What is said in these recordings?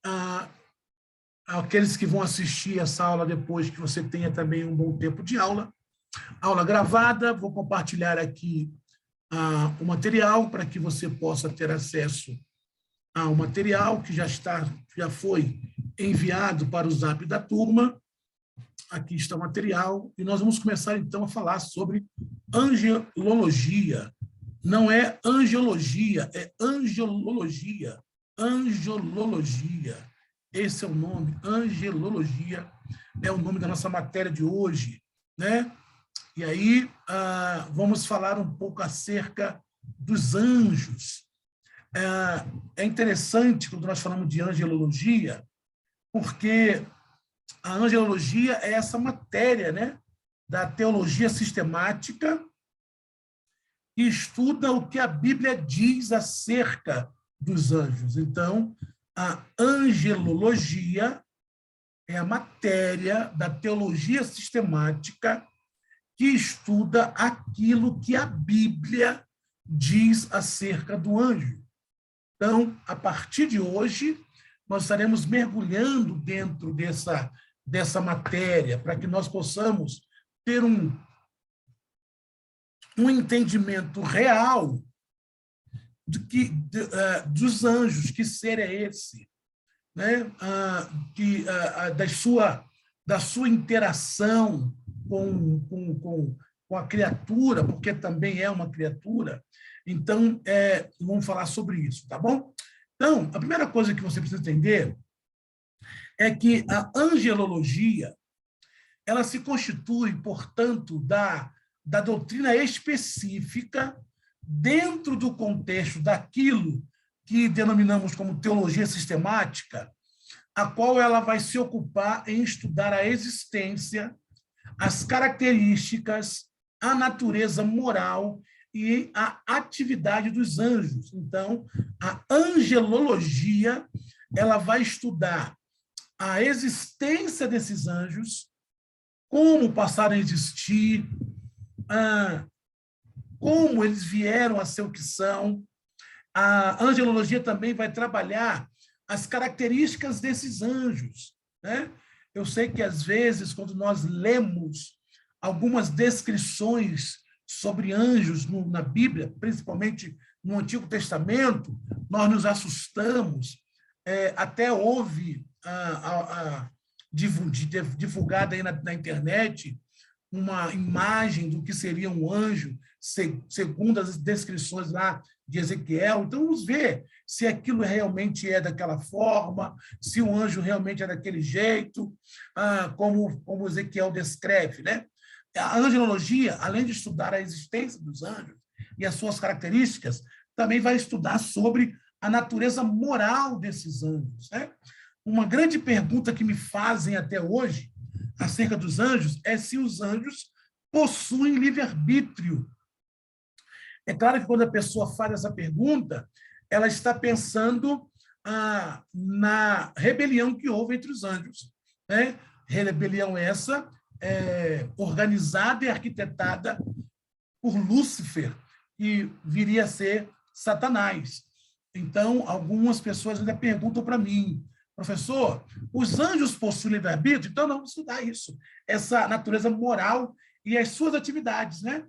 ah, aqueles que vão assistir essa aula depois, que você tenha também um bom tempo de aula. Aula gravada, vou compartilhar aqui o material para que você possa ter acesso ao material que já foi enviado para o Zap da turma. Aqui está o material, e nós vamos começar, então, a falar sobre angelologia. Não é angiologia, é angelologia. Angelologia. Esse é o nome, angelologia, é o nome da nossa matéria de hoje, né? E aí, vamos falar um pouco acerca dos anjos. É interessante, quando nós falamos de angelologia, porque a angelologia é essa matéria, né, da teologia sistemática que estuda o que a Bíblia diz acerca dos anjos. Então, a angelologia é a matéria da teologia sistemática que estuda aquilo que a Bíblia diz acerca do anjo. Então, a partir de hoje, nós estaremos mergulhando dentro dessa matéria, para que nós possamos ter um entendimento real dos anjos, que ser é esse, né? Da sua interação com a criatura, porque também é uma criatura. Então, vamos falar sobre isso, tá bom? Então, a primeira coisa que você precisa entender é que a angelologia, ela se constitui, portanto, da doutrina específica dentro do contexto daquilo que denominamos como teologia sistemática, a qual ela vai se ocupar em estudar a existência, as características, a natureza moral e a atividade dos anjos. Então, a angelologia, ela vai estudar a existência desses anjos, como passaram a existir, como eles vieram a ser o que são. A angelologia também vai trabalhar as características desses anjos, né? Eu sei que, às vezes, quando nós lemos algumas descrições sobre anjos na Bíblia, principalmente no Antigo Testamento, nós nos assustamos. Até houve divulgada aí na internet uma imagem do que seria um anjo, segundo as descrições lá de Ezequiel. Então, vamos ver se aquilo realmente é daquela forma, se o anjo realmente é daquele jeito, como Ezequiel descreve, né? A angelologia, além de estudar a existência dos anjos e as suas características, também vai estudar sobre a natureza moral desses anjos, né? Uma grande pergunta que me fazem até hoje acerca dos anjos é se os anjos possuem livre-arbítrio. É claro que, quando a pessoa faz essa pergunta, ela está pensando na rebelião que houve entre os anjos, né? Rebelião essa organizada e arquitetada por Lúcifer, que viria a ser Satanás. Então, algumas pessoas ainda perguntam para mim: professor, os anjos possuem livre-arbítrio? Então, não, vamos estudar isso, essa natureza moral e as suas atividades, né?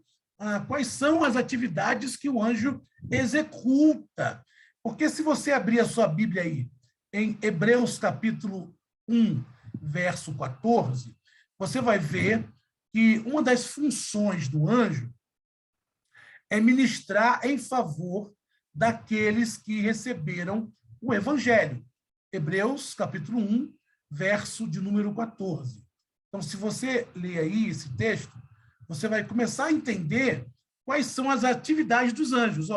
Quais são as atividades que o anjo executa? Porque, se você abrir a sua Bíblia aí, em Hebreus capítulo 1, verso 14, você vai ver que uma das funções do anjo é ministrar em favor daqueles que receberam o evangelho. Hebreus, capítulo 1, verso de número 14. Então, se você ler aí esse texto, você vai começar a entender quais são as atividades dos anjos.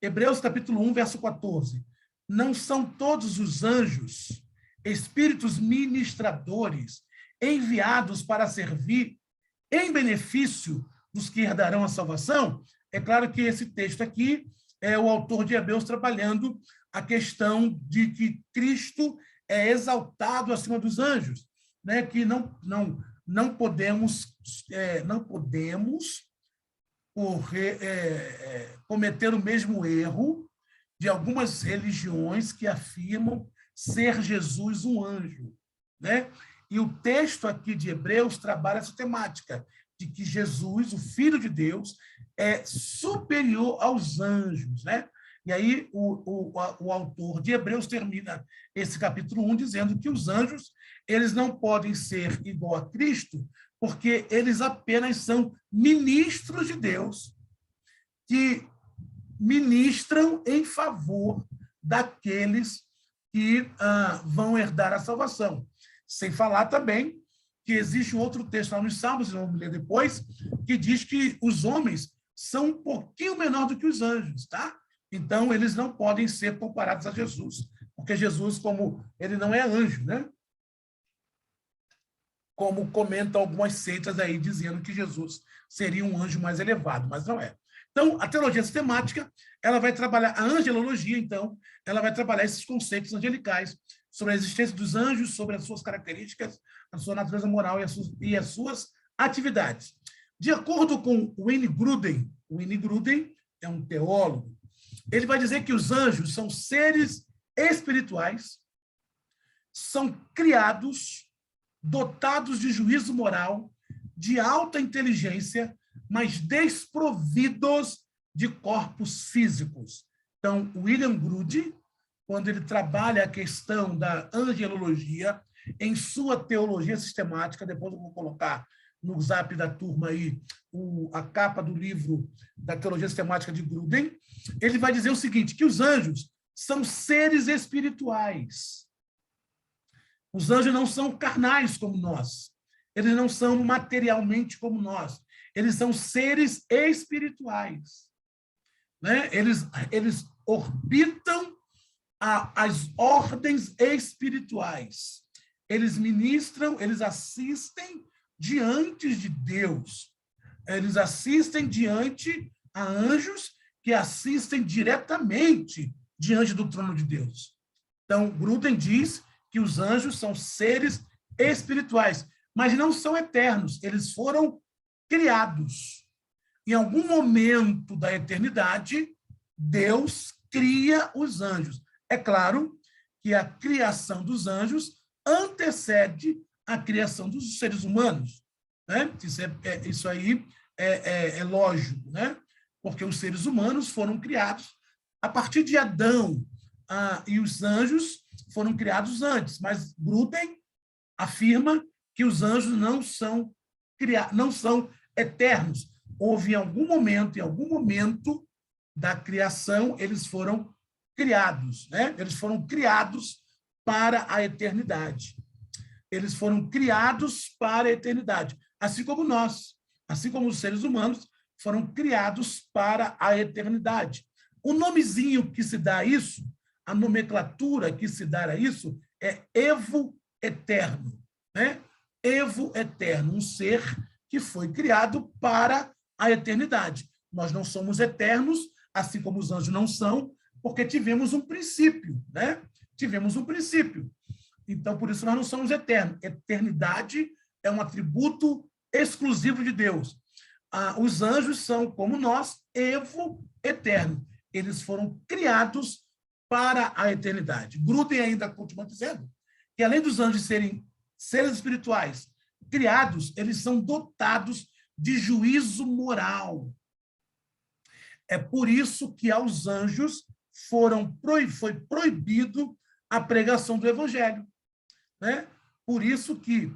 Hebreus, capítulo 1, verso 14. Não são todos os anjos espíritos ministradores enviados para servir em benefício dos que herdarão a salvação? É claro que esse texto aqui é o autor de Hebreus trabalhando a questão de que Cristo é exaltado acima dos anjos, né? Que não podemos cometer o mesmo erro de algumas religiões que afirmam ser Jesus um anjo, né? E o texto aqui de Hebreus trabalha essa temática de que Jesus, o Filho de Deus, é superior aos anjos, né? E aí o autor de Hebreus termina esse capítulo 1 dizendo que os anjos, eles não podem ser igual a Cristo, porque eles apenas são ministros de Deus que ministram em favor daqueles que vão herdar a salvação. Sem falar também que existe um outro texto lá nos Salmos, vamos ler depois, que diz que os homens são um pouquinho menor do que os anjos, tá? Então, eles não podem ser comparados a Jesus, porque Jesus, como ele não é anjo, né? Como comentam algumas seitas aí, dizendo que Jesus seria um anjo mais elevado, mas não é. Então, a teologia sistemática, ela vai trabalhar, a angelologia, então, ela vai trabalhar esses conceitos angelicais, sobre a existência dos anjos, sobre as suas características, a sua natureza moral e as suas atividades. De acordo com Wayne Gruden é um teólogo, ele vai dizer que os anjos são seres espirituais, são criados, dotados de juízo moral, de alta inteligência, mas desprovidos de corpos físicos. Então, William Gruden, quando ele trabalha a questão da angelologia em sua teologia sistemática, depois eu vou colocar no zap da turma aí a capa do livro da teologia sistemática de Gruden, ele vai dizer o seguinte, que os anjos são seres espirituais. Os anjos não são carnais como nós. Eles não são materialmente como nós. Eles são seres espirituais. Né? Eles orbitam as ordens espirituais. Eles ministram, eles assistem diante de Deus. Eles assistem diante a anjos que assistem diretamente diante do trono de Deus. Então, Gruden diz que os anjos são seres espirituais, mas não são eternos. Eles foram criados. Em algum momento da eternidade, Deus cria os anjos. É claro que a criação dos anjos antecede a criação dos seres humanos. Né? Isso aí é lógico, né? Porque os seres humanos foram criados a partir de Adão, e os anjos foram criados antes. Mas Gruden afirma que os anjos não são eternos. Houve em algum momento da criação, eles foram criados, né? Eles foram criados para a eternidade. Eles foram criados para a eternidade, assim como nós, assim como os seres humanos foram criados para a eternidade. O nomezinho que se dá a isso, a nomenclatura que se dá a isso, é Evo Eterno, né? Evo Eterno, um ser que foi criado para a eternidade. Nós não somos eternos, assim como os anjos não são, porque tivemos um princípio, né? Tivemos um princípio. Então, por isso, nós não somos eternos. Eternidade é um atributo exclusivo de Deus. Os anjos são, como nós, Evo Eterno. Eles foram criados para a eternidade. Gruden ainda continua dizendo que, além dos anjos serem seres espirituais criados, eles são dotados de juízo moral. É por isso que aos anjos foi proibido a pregação do evangelho. Né? Por isso que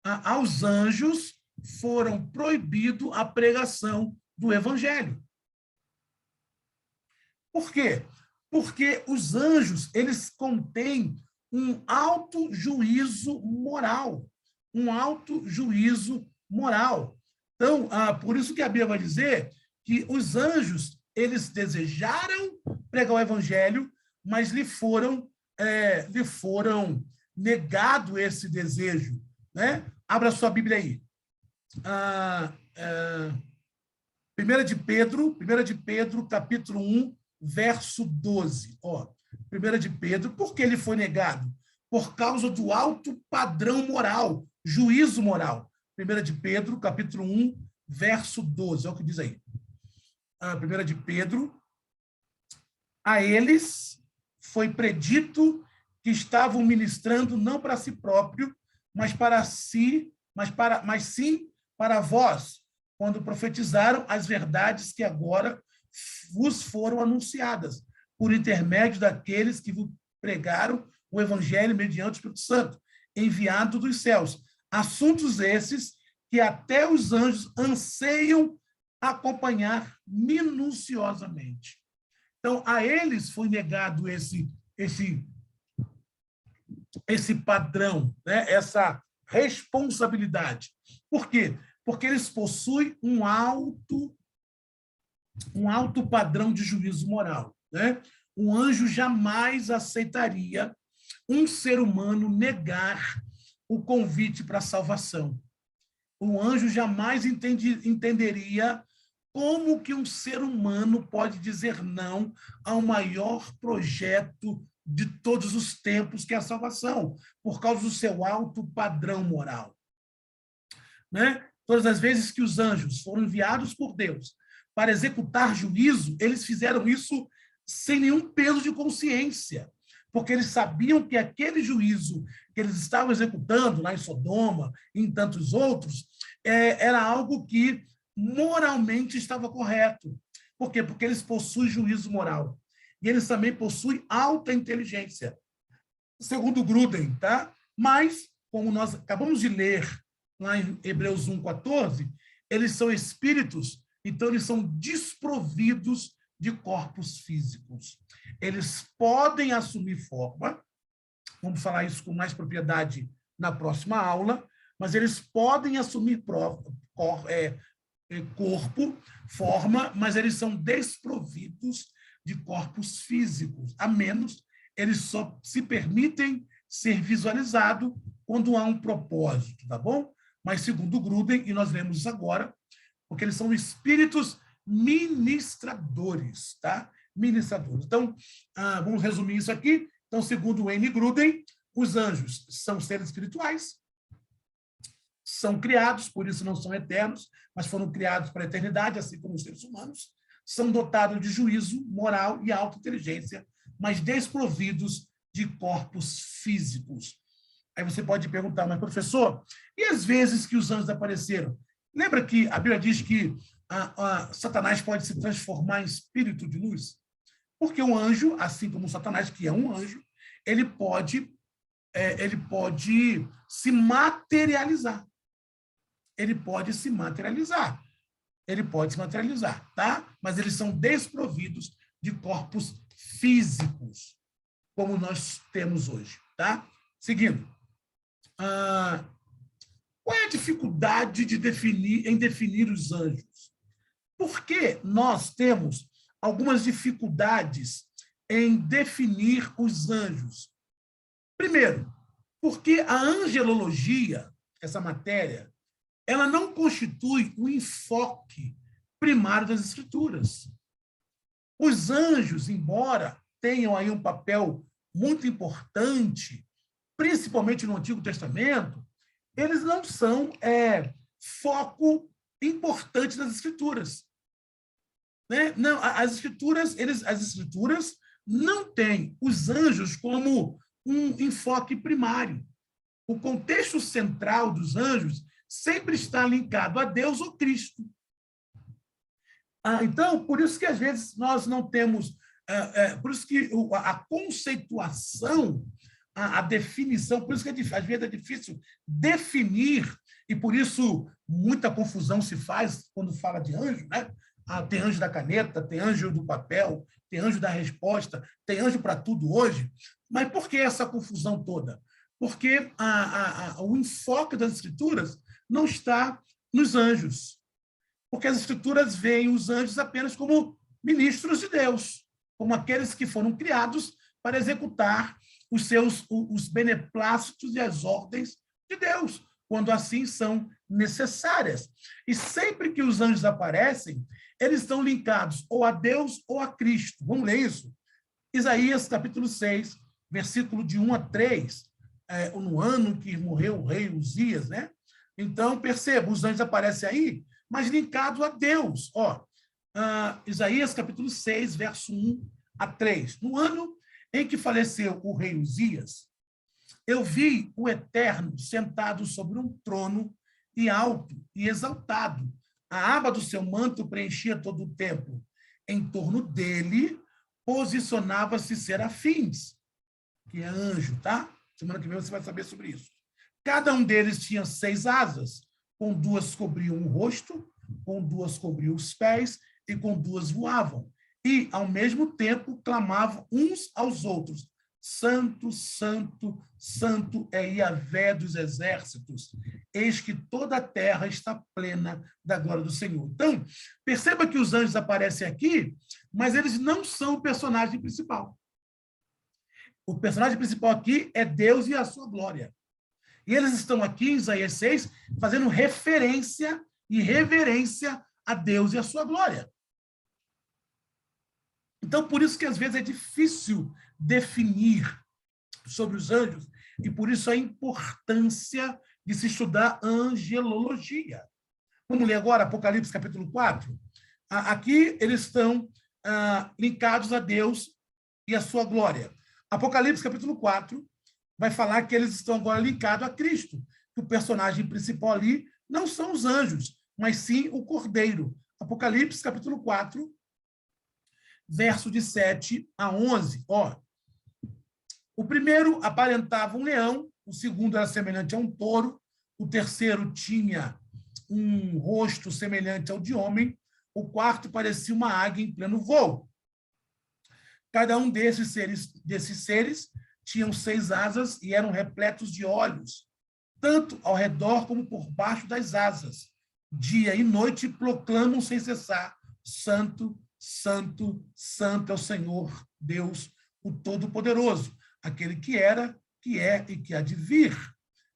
aos anjos foram proibido a pregação do evangelho. Por quê? Porque os anjos, eles contêm um alto juízo moral, um alto juízo moral. Então, por isso que a Bíblia vai dizer que os anjos, eles desejaram pregar o evangelho, mas lhe foram negado esse desejo. Né? Abra sua Bíblia aí. 1 de Pedro, capítulo 1, verso 12. 1 de Pedro, por que ele foi negado? Por causa do alto padrão moral, juízo moral. 1 de Pedro, capítulo 1, verso 12. Olha o que diz aí. 1 de Pedro, a eles foi predito que estavam ministrando não para si próprio, mas para si, mas sim para vós, quando profetizaram as verdades que agora vos foram anunciadas, por intermédio daqueles que vos pregaram o evangelho mediante o Espírito Santo, enviado dos céus. Assuntos esses que até os anjos anseiam acompanhar minuciosamente. Então, a eles foi negado esse padrão, né? Essa responsabilidade. Por quê? Porque eles possuem um alto padrão de juízo moral, né? Um anjo jamais aceitaria um ser humano negar o convite para a salvação. O anjo jamais entenderia como que um ser humano pode dizer não ao maior projeto de todos os tempos, que é a salvação, por causa do seu alto padrão moral. Né? Todas as vezes que os anjos foram enviados por Deus para executar juízo, eles fizeram isso sem nenhum peso de consciência, porque eles sabiam que aquele juízo que eles estavam executando lá em Sodoma e em tantos outros, era algo que moralmente estava correto. Por quê? Porque eles possuem juízo moral. E eles também possuem alta inteligência, segundo Gruden, tá? Mas, como nós acabamos de ler lá em Hebreus 1:14, eles são espíritos, então eles são desprovidos de corpos físicos. Eles podem assumir forma, vamos falar isso com mais propriedade na próxima aula, mas eles podem assumir corpo, forma, mas eles são desprovidos de corpos físicos, a menos eles só se permitem ser visualizados quando há um propósito, tá bom? Mas segundo Gruden, e nós lemos isso agora, porque eles são espíritos ministradores, tá? Ministradores. Então, vamos resumir isso aqui. Então, segundo Wayne Gruden, os anjos são seres espirituais, são criados, por isso não são eternos, mas foram criados para a eternidade, assim como os seres humanos, são dotados de juízo, moral e alta inteligência, mas desprovidos de corpos físicos. Aí você pode perguntar, mas professor, e as vezes que os anjos apareceram? Lembra que a Bíblia diz que Satanás pode se transformar em espírito de luz? Porque um anjo, assim como Satanás, que é um anjo, ele pode se materializar. Ele pode se materializar. Ele pode se materializar, tá? Mas eles são desprovidos de corpos físicos, como nós temos hoje, tá? Seguindo. Qual é a dificuldade em definir os anjos? Por que nós temos algumas dificuldades em definir os anjos? Primeiro, porque a angelologia, essa matéria, ela não constitui o enfoque primário das Escrituras. Os anjos, embora tenham aí um papel muito importante, principalmente no Antigo Testamento, eles não são foco importante das Escrituras. Né? Não, as Escrituras não têm os anjos como um enfoque primário. O contexto central dos anjos sempre está linkado a Deus ou Cristo. Então, por isso que às vezes nós não temos, por isso que a conceituação, a definição, por isso que às vezes é difícil definir, e por isso muita confusão se faz quando fala de anjo, né? Tem anjo da caneta, tem anjo do papel, tem anjo da resposta, tem anjo para tudo hoje. Mas por que essa confusão toda? Porque o enfoque das Escrituras não está nos anjos. Porque as Escrituras veem os anjos apenas como ministros de Deus, como aqueles que foram criados para executar os beneplácitos e as ordens de Deus, quando assim são necessárias. E sempre que os anjos aparecem, eles estão linkados ou a Deus ou a Cristo. Vamos ler isso? Isaías, capítulo 6, versículo de 1 a 3, no ano que morreu o rei Uzias, né? Então, perceba, os anjos aparecem aí, mas linkados a Deus. Isaías, capítulo 6, verso 1 a 3. No ano em que faleceu o rei Uzias, eu vi o Eterno sentado sobre um trono e alto e exaltado. A aba do seu manto preenchia todo o templo. Em torno dele posicionava-se serafins, que é anjo, tá? Semana que vem você vai saber sobre isso. Cada um deles tinha 6 asas, com 2 cobriam o rosto, com 2 cobriam os pés e com 2 voavam. E, ao mesmo tempo, clamavam uns aos outros: Santo, Santo, Santo é Yahvé dos exércitos. Eis que toda a terra está plena da glória do Senhor. Então, perceba que os anjos aparecem aqui, mas eles não são o personagem principal. O personagem principal aqui é Deus e a sua glória. E eles estão aqui, em Isaías 6, fazendo referência e reverência a Deus e a sua glória. Então, por isso que às vezes é difícil definir sobre os anjos, e por isso a importância de se estudar angelologia. Vamos ler agora Apocalipse capítulo 4? Aqui eles estão linkados a Deus e a sua glória. Apocalipse capítulo 4 vai falar que eles estão agora linkados a Cristo, que o personagem principal ali não são os anjos, mas sim o Cordeiro. Apocalipse capítulo 4, verso de 7 a 11. O primeiro aparentava um leão, o segundo era semelhante a um touro, o terceiro tinha um rosto semelhante ao de homem, o quarto parecia uma águia em pleno voo. Cada um desses seres tinham 6 asas e eram repletos de olhos, tanto ao redor como por baixo das asas. Dia e noite proclamam sem cessar: Santo, Santo, Santo é o Senhor, Deus, o Todo-Poderoso, aquele que era, que é e que há de vir.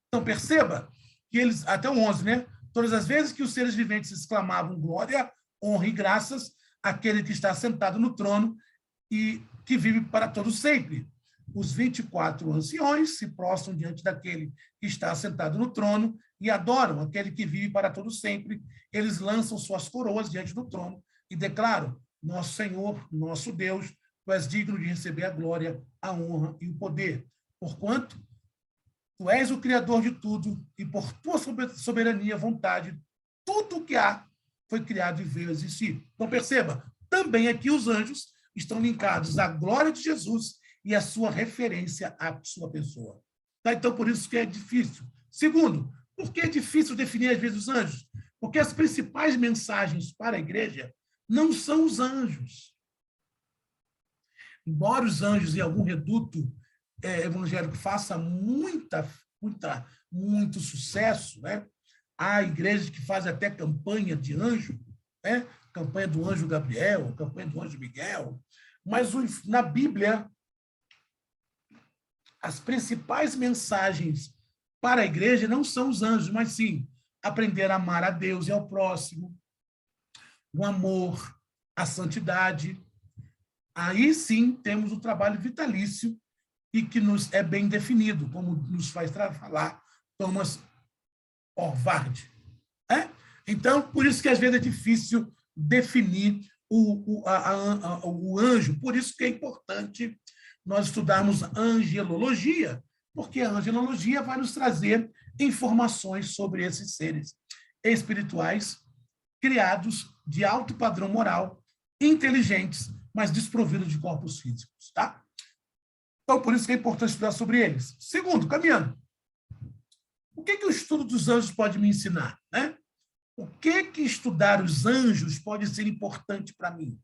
Então, perceba que eles, até o 11, né? Todas as vezes que os seres viventes exclamavam glória, honra e graças àquele que está sentado no trono e que vive para todo sempre. Os 24 anciões se prostram diante daquele que está sentado no trono e adoram aquele que vive para todo sempre. Eles lançam suas coroas diante do trono e declaram: nosso Senhor, nosso Deus, tu és digno de receber a glória, a honra e o poder, porquanto tu és o Criador de tudo e por tua soberania, vontade, tudo o que há foi criado e veio a existir. Então, perceba, também aqui os anjos estão linkados à glória de Jesus e à sua referência à sua pessoa. Tá? Então, por isso que é difícil. Segundo, por que é difícil definir, às vezes, os anjos? Porque as principais mensagens para a igreja não são os anjos. Embora os anjos em algum reduto evangélico faça muito sucesso, né? Há igrejas que fazem até campanha de anjo, né? Campanha do anjo Gabriel, campanha do anjo Miguel, mas na Bíblia as principais mensagens para a igreja não são os anjos, mas sim aprender a amar a Deus e ao próximo, o amor, a santidade. Aí sim temos o trabalho vitalício e que nos é bem definido, como nos faz falar Thomas Orvard. Então, por isso que às vezes é difícil definir o anjo. Por isso que é importante nós estudarmos angelologia, porque a angelologia vai nos trazer informações sobre esses seres espirituais criados de alto padrão moral, inteligentes, mas desprovidos de corpos físicos, tá? Então, por isso que é importante estudar sobre eles. Segundo, caminhando, o que o estudo dos anjos pode me ensinar, né? O que estudar os anjos pode ser importante para mim?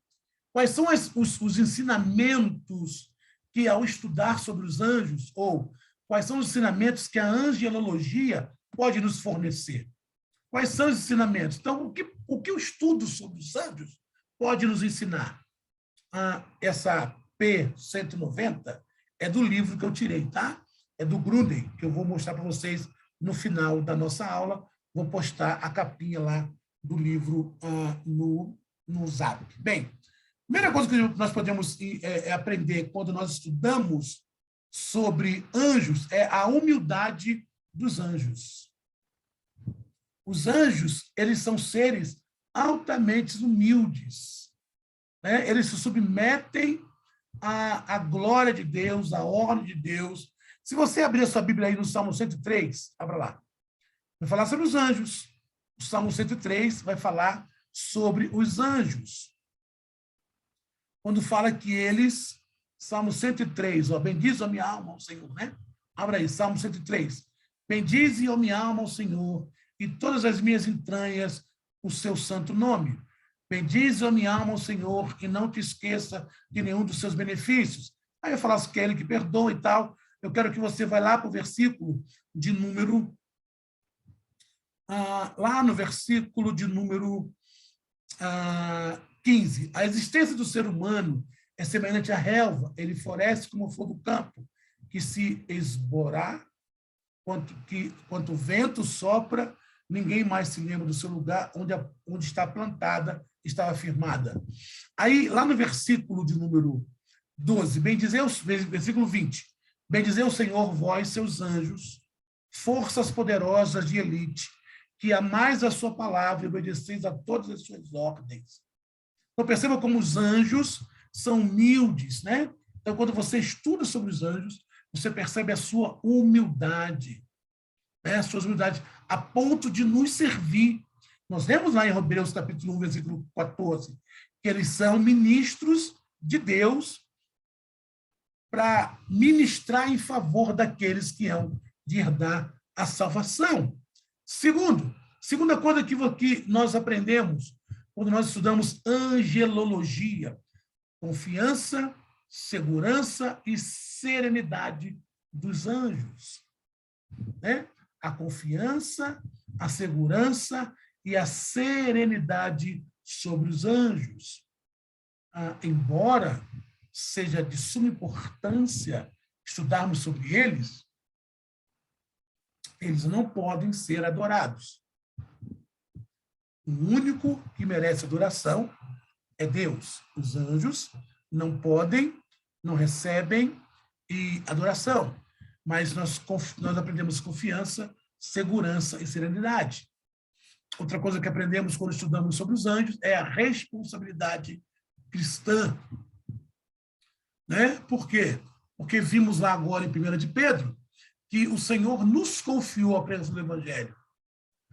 Quais são os ensinamentos que, ao estudar sobre os anjos, ou quais são os ensinamentos que a angelologia pode nos fornecer? Quais são os ensinamentos? Então, o que o estudo sobre os anjos pode nos ensinar? Essa P190 é do livro que eu tirei, tá? É do Gruden, que eu vou mostrar para vocês no final da nossa aula. Vou postar a capinha lá do livro no Zap. Bem, primeira coisa que nós podemos aprender quando nós estudamos sobre anjos é a humildade dos anjos. Os anjos, eles são seres altamente humildes, né? Eles se submetem a glória de Deus, a ordem de Deus. Se você abrir a sua Bíblia aí no Salmo 103, abra lá. Vai falar sobre os anjos. O Salmo 103 vai falar sobre os anjos. Quando fala que eles, Salmo 103, ó, bendize a minha alma ao Senhor, né? Abra aí, Salmo 103. Bendize a minha alma ao Senhor e todas as minhas entranhas o seu santo nome. Bendize a minha alma ao Senhor e não te esqueça de nenhum dos seus benefícios. Aí eu falo que é ele que perdoa e tal. Eu quero que você vá lá para o versículo de número... lá no versículo de número 15. A existência do ser humano é semelhante à relva. Ele floresce como flor do campo, que se esborar, quanto o vento sopra, ninguém mais se lembra do seu lugar onde está plantada, estava firmada. Aí, lá no versículo de número 12, versículo 20, bendizei o Senhor, vós, seus anjos, forças poderosas de elite, que amais a sua palavra e obedeceis a todas as suas ordens. Então, perceba como os anjos são humildes, né? Então, quando você estuda sobre os anjos, você percebe a sua humildade, né? A sua humildade, a ponto de nos servir. Nós lemos lá em Hebreus, capítulo 1, versículo 14, que eles são ministros de Deus para ministrar em favor daqueles que hão de herdar a salvação. Segunda coisa que nós aprendemos quando nós estudamos angelologia: confiança, segurança e serenidade dos anjos. Né? A confiança, a segurança e a serenidade sobre os anjos. Embora seja de suma importância estudarmos sobre eles não podem ser adorados. O único que merece adoração é Deus. Os anjos não podem, não recebem adoração, mas nós aprendemos confiança, segurança e serenidade. Outra coisa que aprendemos quando estudamos sobre os anjos é a responsabilidade cristã. Né? Por quê? Porque vimos lá agora em 1 de Pedro que o Senhor nos confiou a presença do Evangelho,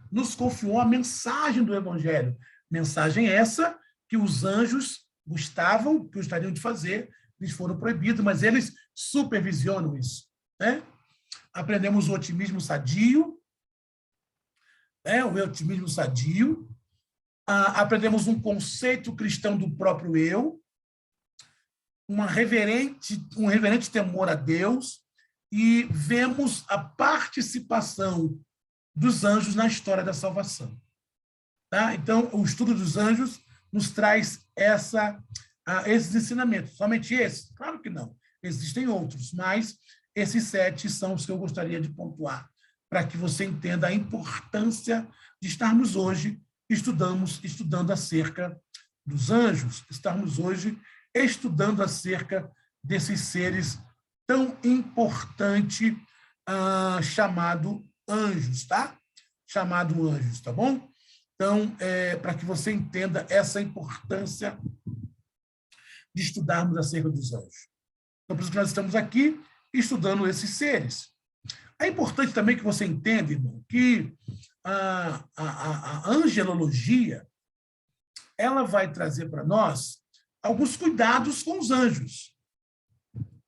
nos confiou a mensagem do Evangelho. Mensagem essa que os anjos gostariam de fazer, lhes foram proibidos, mas eles supervisionam isso. Né? Aprendemos o otimismo sadio, aprendemos um conceito cristão do próprio eu, um reverente temor a Deus, e vemos a participação dos anjos na história da salvação. Tá? Então, o estudo dos anjos nos traz esses ensinamentos. Somente esses? Claro que não. Existem outros, mas esses 7 são os que eu gostaria de pontuar, para que você entenda a importância de estarmos hoje estudando acerca dos anjos, estarmos hoje estudando acerca desses seres tão importante chamado anjos, tá? Chamado anjos, tá bom? Então, para que você entenda essa importância de estudarmos acerca dos anjos. Então, por isso que nós estamos aqui estudando esses seres. É importante também que você entenda, irmão, que a angelologia ela vai trazer para nós alguns cuidados com os anjos.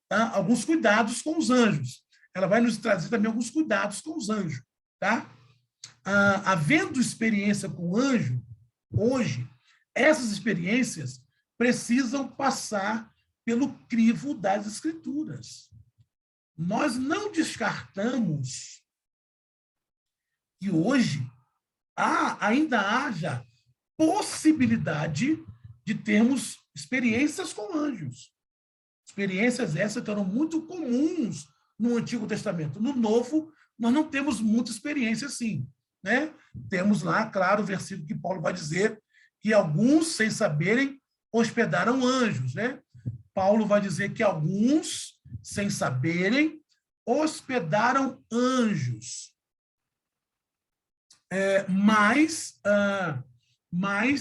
Tá? Alguns cuidados com os anjos. Ela vai nos trazer também alguns cuidados com os anjos. Tá? Havendo experiência com anjo, hoje, essas experiências precisam passar pelo crivo das Escrituras. Nós não descartamos que hoje ainda haja possibilidade de termos experiências com anjos. Experiências essas que eram muito comuns no Antigo Testamento. No Novo, nós não temos muita experiência assim. Né? Temos lá, claro, o versículo que Paulo vai dizer que alguns, sem saberem, hospedaram anjos. Né? Paulo vai dizer que alguns, sem saberem, hospedaram anjos. Mas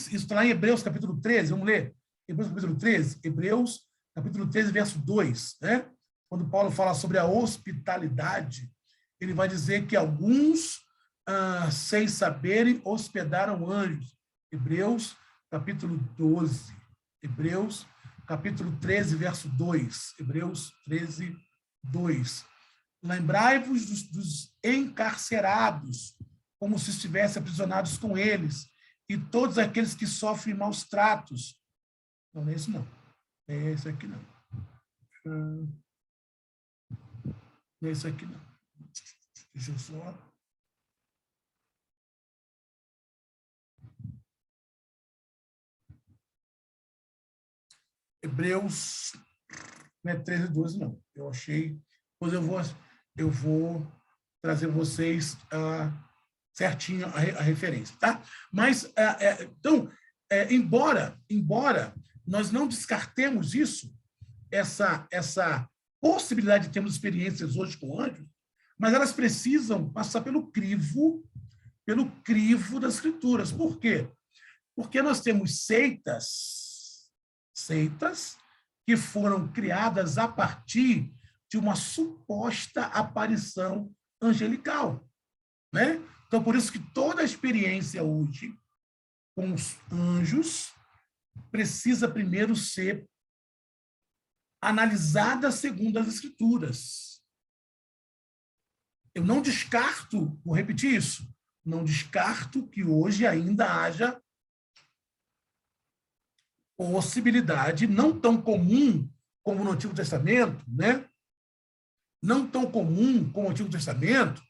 isso está lá em Hebreus, capítulo 13, vamos ler? Hebreus, capítulo 13, Hebreus, capítulo 13, verso 2, né? Quando Paulo fala sobre a hospitalidade, ele vai dizer que alguns, sem saberem, hospedaram anjos. Hebreus, capítulo 12. Hebreus, capítulo 13, verso 2. Hebreus 13, 2. Lembrai-vos dos encarcerados, como se estivessem aprisionados com eles, e todos aqueles que sofrem maus tratos. Não é esse, não. É esse aqui, não. Não é esse aqui, não. Deixa eu só... Hebreus, não é 13, 12, não. Eu achei... Depois eu vou trazer vocês certinho a referência, tá? Mas, então, embora nós não descartemos isso, essa possibilidade de termos experiências hoje com anjos, mas elas precisam passar pelo crivo das Escrituras. Por quê? Porque nós temos seitas que foram criadas a partir de uma suposta aparição angelical, né? Então, por isso que toda a experiência hoje com os anjos precisa primeiro ser analisada segundo as Escrituras. Eu não descarto, vou repetir isso, não descarto que hoje ainda haja possibilidade, não tão comum como no Antigo Testamento, né? Não tão comum como no Antigo Testamento,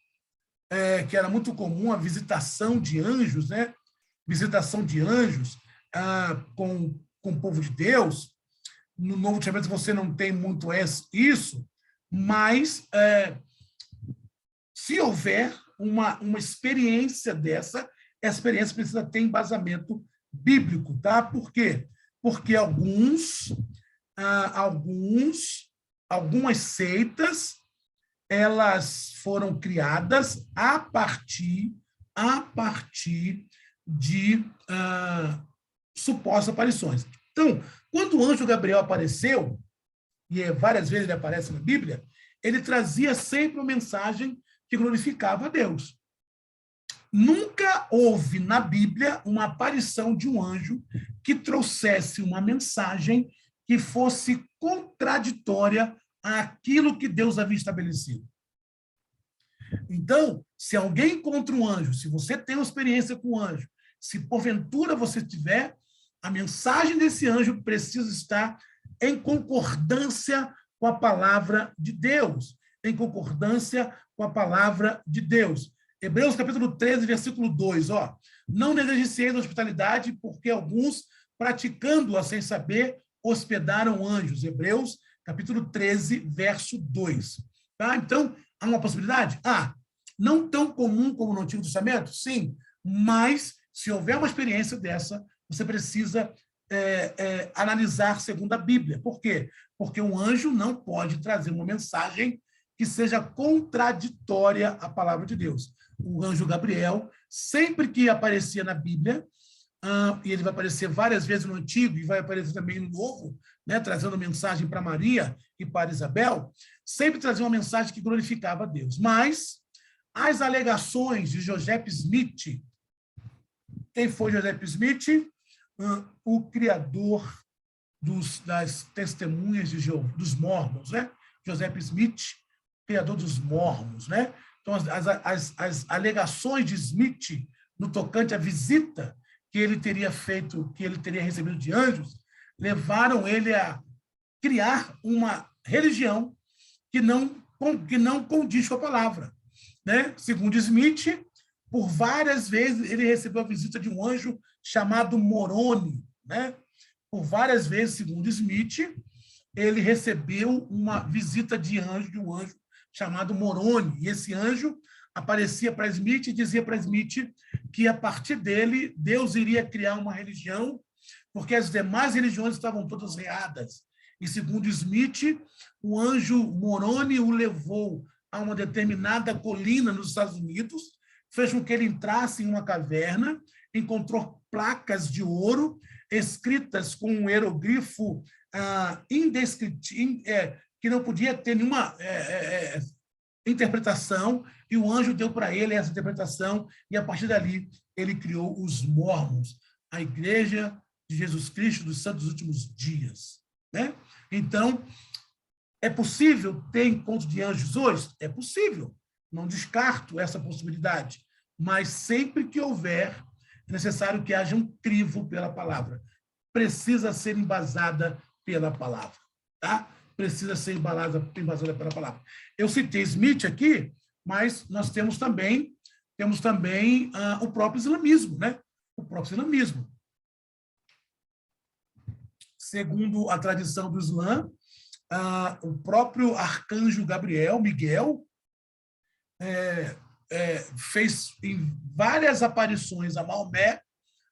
que era muito comum a visitação de anjos, né? Visitação de anjos com o povo de Deus. No Novo Testamento você não tem muito isso, mas se houver uma experiência dessa, essa experiência precisa ter embasamento bíblico, tá? Por quê? Porque algumas seitas, elas foram criadas a partir de supostas aparições. Então, quando o anjo Gabriel apareceu, e várias vezes ele aparece na Bíblia, ele trazia sempre uma mensagem que glorificava a Deus. Nunca houve na Bíblia uma aparição de um anjo que trouxesse uma mensagem que fosse contraditória àquilo que Deus havia estabelecido. Então, se alguém encontra um anjo, se você tem uma experiência com um anjo, se porventura você tiver, a mensagem desse anjo precisa estar em concordância com a palavra de Deus, em concordância com a palavra de Deus. Hebreus capítulo 13, versículo 2, não negligencieis a hospitalidade, porque alguns, praticando-a sem saber, hospedaram anjos. Hebreus capítulo 13, verso 2. Tá? Então, há uma possibilidade? Não tão comum como no Antigo Testamento? Sim, mas se houver uma experiência dessa, você precisa analisar segundo a Bíblia. Por quê? Porque um anjo não pode trazer uma mensagem que seja contraditória à palavra de Deus. O anjo Gabriel, sempre que aparecia na Bíblia, e ele vai aparecer várias vezes no Antigo e vai aparecer também no Novo, né, trazendo mensagem para Maria e para Isabel, sempre trazia uma mensagem que glorificava a Deus. Mas as alegações de Joseph Smith, quem foi Joseph Smith? O criador das testemunhas de Jeová, dos Mormons, né? Joseph Smith, criador dos Mormons, né? Então, as alegações de Smith no tocante à visita que ele teria feito, que ele teria recebido de anjos, levaram ele a criar uma religião que não condiz com a palavra, né? Segundo Smith, por várias vezes ele recebeu a visita de um anjo chamado Moroni, né? Por várias vezes, segundo Smith, ele recebeu uma visita de um anjo chamado Moroni, e esse anjo aparecia para Smith e dizia para Smith que, a partir dele, Deus iria criar uma religião, porque as demais religiões estavam todas erradas. E, segundo Smith, o anjo Moroni o levou a uma determinada colina nos Estados Unidos, fez com que ele entrasse em uma caverna, encontrou placas de ouro escritas com um hieroglifo que não podia ter nenhuma interpretação, e o anjo deu para ele essa interpretação, e a partir dali ele criou os Mórmons, a Igreja de Jesus Cristo dos Santos dos Últimos Dias. Né? Então, é possível ter encontro de anjos hoje? É possível, não descarto essa possibilidade, mas sempre que houver, é necessário que haja um crivo pela palavra. Precisa ser embasada pela palavra. Tá? Precisa ser embasada pela palavra. Eu citei Smith aqui, mas nós temos também o próprio islamismo, né? O próprio islamismo. Segundo a tradição do Islã, o próprio arcanjo Gabriel, Miguel, fez várias aparições a Maomé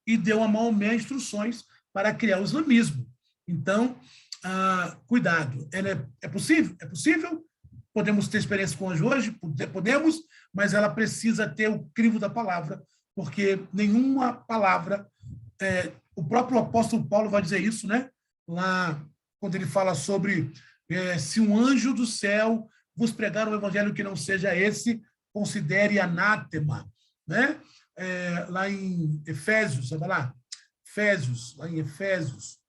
e deu a Maomé instruções para criar o islamismo. Então, cuidado. É possível? É possível. Podemos ter experiência com anjo hoje? Podemos, mas ela precisa ter o crivo da palavra, porque nenhuma palavra... o próprio apóstolo Paulo vai dizer isso, né? Lá, quando ele fala sobre se um anjo do céu vos pregar um evangelho que não seja esse, considere anátema. Né? Lá em Efésios, sabe lá? Lá em Efésios,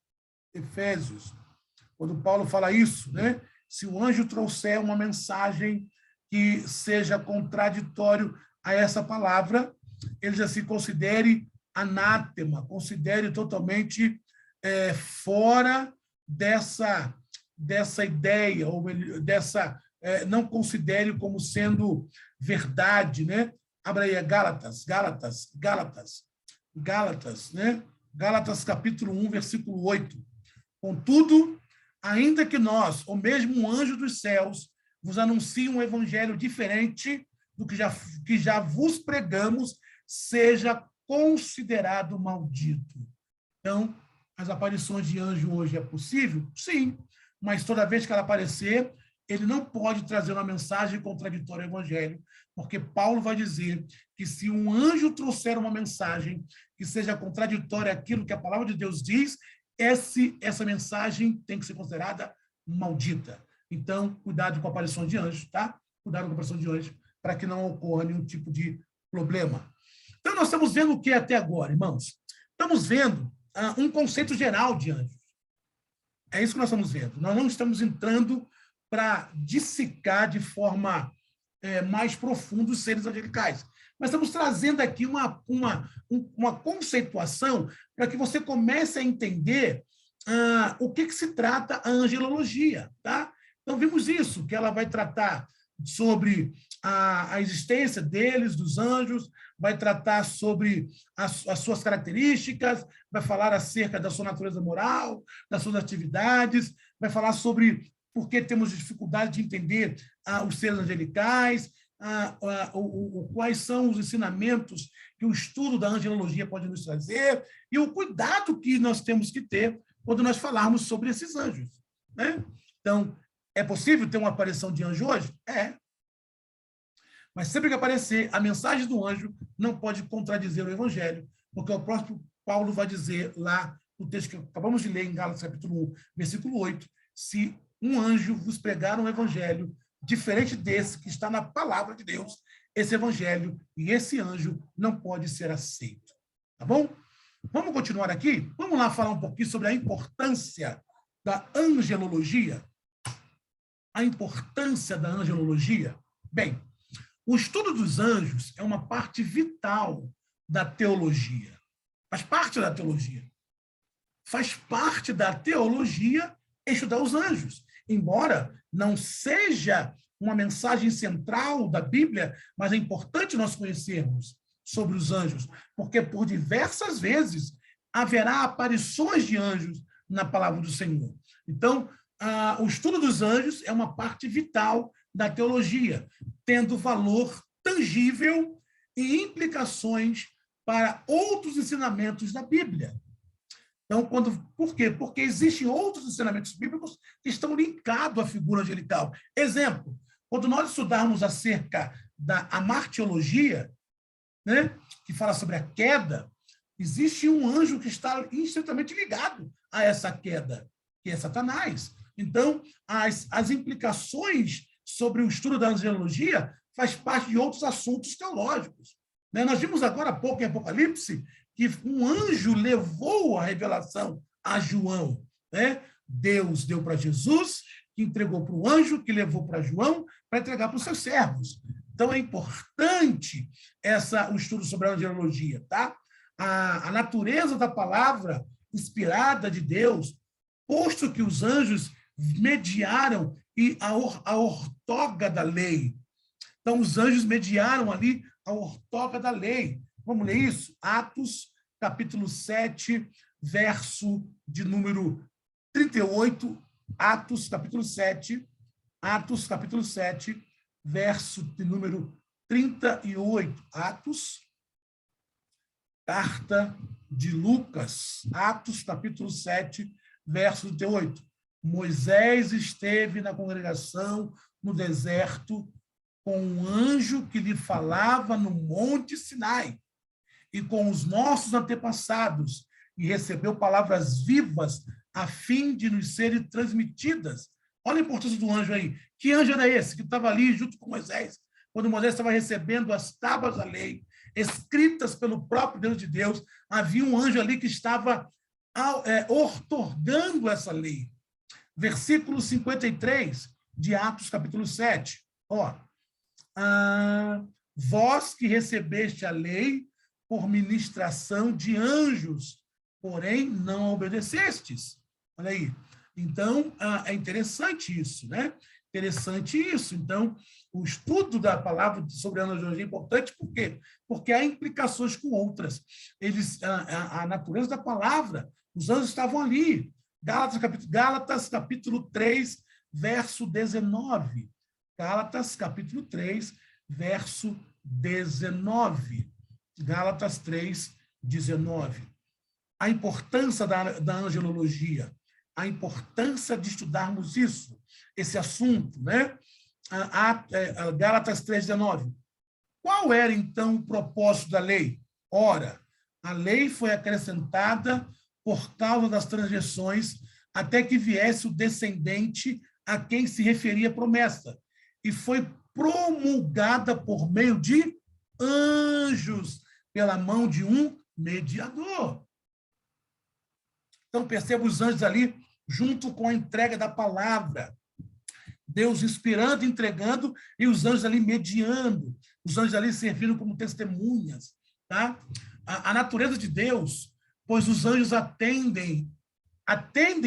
quando Paulo fala isso, né? Se o anjo trouxer uma mensagem que seja contraditório a essa palavra, ele já se considere anátema, considere totalmente fora dessa ideia, ou não considere como sendo verdade, né? Abra aí Gálatas, né? Gálatas capítulo 1, versículo 8. Contudo, ainda que nós, ou mesmo um anjo dos céus, vos anuncie um evangelho diferente do que já vos pregamos, seja considerado maldito. Então, as aparições de anjo hoje é possível? Sim, mas toda vez que ela aparecer, ele não pode trazer uma mensagem contraditória ao evangelho, porque Paulo vai dizer que se um anjo trouxer uma mensagem que seja contraditória àquilo que a palavra de Deus diz, essa mensagem tem que ser considerada maldita. Então, cuidado com a aparição de anjos, tá? Cuidado com a aparição de anjos, para que não ocorra nenhum tipo de problema. Então, nós estamos vendo o que até agora, irmãos? Estamos vendo um conceito geral de anjos. É isso que nós estamos vendo. Nós não estamos entrando para dissecar de forma mais profunda os seres angelicais. Mas estamos trazendo aqui uma conceituação para que você comece a entender o que se trata a angelologia. Tá? Então, vimos isso, que ela vai tratar sobre a existência deles, dos anjos, vai tratar sobre as suas características, vai falar acerca da sua natureza moral, das suas atividades, vai falar sobre por que temos dificuldade de entender os seres angelicais, quais são os ensinamentos que o estudo da angelologia pode nos trazer e o cuidado que nós temos que ter quando nós falarmos sobre esses anjos. Né? Então, é possível ter uma aparição de anjo hoje? É. Mas sempre que aparecer, a mensagem do anjo não pode contradizer o evangelho, porque o próprio Paulo vai dizer lá no texto que acabamos de ler em Gálatas capítulo 1, versículo 8, se um anjo vos pregar um evangelho diferente desse que está na palavra de Deus, esse evangelho e esse anjo não pode ser aceito. Tá bom? Vamos continuar aqui? Vamos lá falar um pouquinho sobre a importância da angelologia. A importância da angelologia. Bem, o estudo dos anjos é uma parte vital da teologia. Faz parte da teologia. Faz parte da teologia estudar os anjos. Embora não seja uma mensagem central da Bíblia, mas é importante nós conhecermos sobre os anjos, porque por diversas vezes haverá aparições de anjos na palavra do Senhor. Então, o estudo dos anjos é uma parte vital da teologia, tendo valor tangível e implicações para outros ensinamentos da Bíblia. Então, por quê? Porque existem outros ensinamentos bíblicos que estão linkados à figura angelical. Exemplo, quando nós estudarmos acerca da amartiologia, né, que fala sobre a queda, existe um anjo que está estritamente ligado a essa queda, que é Satanás. Então, as implicações sobre o estudo da angelologia faz parte de outros assuntos teológicos. Né? Nós vimos agora há pouco em Apocalipse que um anjo levou a revelação a João. Né? Deus deu para Jesus, que entregou para o anjo, que levou para João, para entregar para os seus servos. Então, é importante o estudo sobre a angelologia. Tá? A natureza da palavra inspirada de Deus, posto que os anjos mediaram e a ortoga da lei. Então, os anjos mediaram ali a ortoga da lei. Vamos ler isso? Atos, capítulo 7, verso de número 38. Atos, capítulo 7. Atos, capítulo 7, verso de número 38. Atos, carta de Lucas. Atos, capítulo 7, verso 38. Moisés esteve na congregação no deserto com um anjo que lhe falava no Monte Sinai e com os nossos antepassados, e recebeu palavras vivas a fim de nos serem transmitidas. Olha a importância do anjo aí. Que anjo era esse que estava ali junto com Moisés, quando Moisés estava recebendo as tábuas da lei, escritas pelo próprio Deus de Deus? Havia um anjo ali que estava outorgando essa lei. Versículo 53 de Atos, capítulo 7. Vós que recebeste a lei por ministração de anjos, porém não obedecestes. Olha aí. Então, é interessante isso, né? Interessante isso. Então, o estudo da palavra sobre a angelologia é importante, por quê? Porque há implicações com outras. A natureza da palavra, os anjos estavam ali. Gálatas, capítulo 3, verso 19. Gálatas, capítulo 3, verso 19. Gálatas 3, 19. A importância da angelologia, a importância de estudarmos isso, esse assunto, né? Gálatas 3, 19. Qual era, então, o propósito da lei? Ora, a lei foi acrescentada por causa das transgressões, até que viesse o descendente a quem se referia a promessa, e foi promulgada por meio de anjos, pela mão de um mediador. Então, perceba os anjos ali, junto com a entrega da palavra. Deus inspirando, entregando, e os anjos ali mediando, os anjos ali servindo como testemunhas. Tá? A natureza de Deus, pois os anjos atendem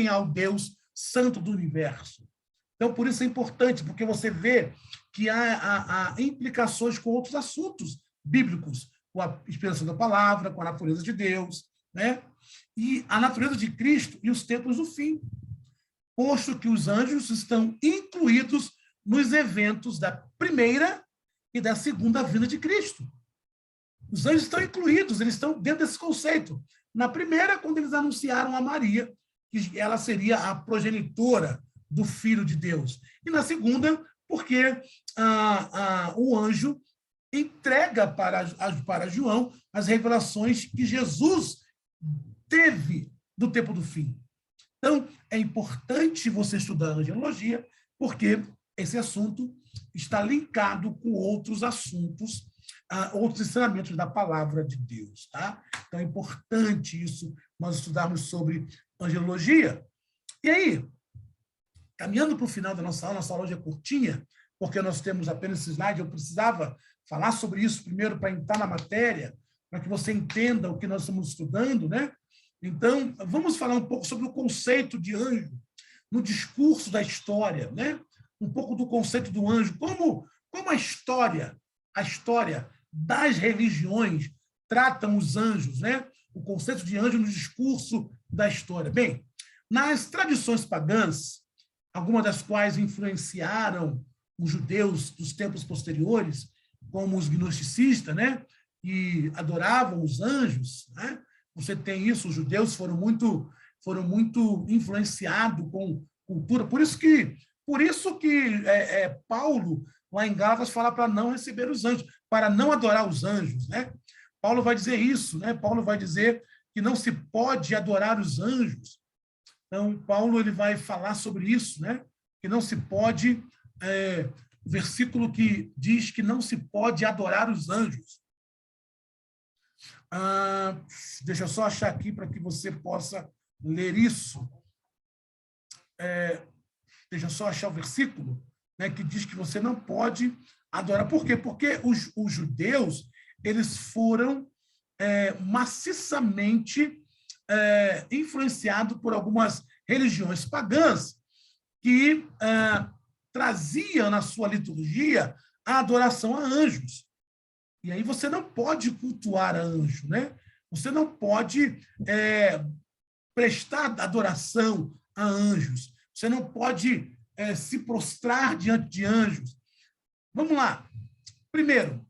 ao Deus Santo do Universo. Então, por isso é importante, porque você vê que há implicações com outros assuntos bíblicos, com a inspiração da palavra, com a natureza de Deus, né? E a natureza de Cristo e os tempos do fim, posto que os anjos estão incluídos nos eventos da primeira e da segunda vinda de Cristo. Os anjos estão incluídos, eles estão dentro desse conceito. Na primeira, quando eles anunciaram a Maria, que ela seria a progenitora do Filho de Deus. E na segunda, porque o anjo entrega para João as revelações que Jesus teve do tempo do fim. Então, é importante você estudar a angelologia, porque esse assunto está linkado com outros assuntos, outros ensinamentos da palavra de Deus. Tá? Então, é importante isso, nós estudarmos sobre angelologia. E aí, caminhando para o final da nossa aula hoje é curtinha, porque nós temos apenas esse slide, eu precisava falar sobre isso primeiro para entrar na matéria, para que você entenda o que nós estamos estudando, né? Então, vamos falar um pouco sobre o conceito de anjo no discurso da história, né? Um pouco do conceito do anjo, como a história das religiões tratam os anjos, né? O conceito de anjo no discurso da história. Bem, nas tradições pagãs, algumas das quais influenciaram os judeus dos tempos posteriores, como os gnosticistas, né? E adoravam os anjos, né? Você tem isso, os judeus foram muito influenciados com cultura. Por isso que Paulo, lá em Gálatas, fala para não receber os anjos, para não adorar os anjos, né? Paulo vai dizer isso, né? Paulo vai dizer que não se pode adorar os anjos. Então, Paulo ele vai falar sobre isso, né? Que não se pode, o versículo que diz que não se pode adorar os anjos. Deixa eu só achar aqui para que você possa ler isso. Deixa eu só achar o versículo, né, que diz que você não pode adorar. Por quê? Porque os judeus eles foram maciçamente influenciados por algumas religiões pagãs que traziam na sua liturgia a adoração a anjos. E aí você não pode cultuar a anjo, né? Você não pode prestar adoração a anjos. Você não pode se prostrar diante de anjos. Vamos lá. Primeiro,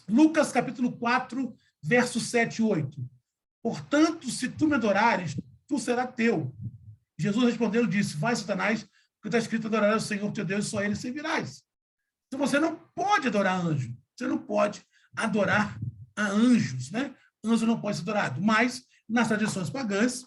Lucas capítulo 4, versos 7 e 8. Portanto, se tu me adorares, tu será teu. Jesus respondeu e disse, vai, Satanás, porque está escrito, adorarás o Senhor teu Deus e só ele servirás. Então, você não pode adorar anjo. Você não pode adorar a anjos, né? Anjo não pode ser adorado. Mas, nas tradições pagãs,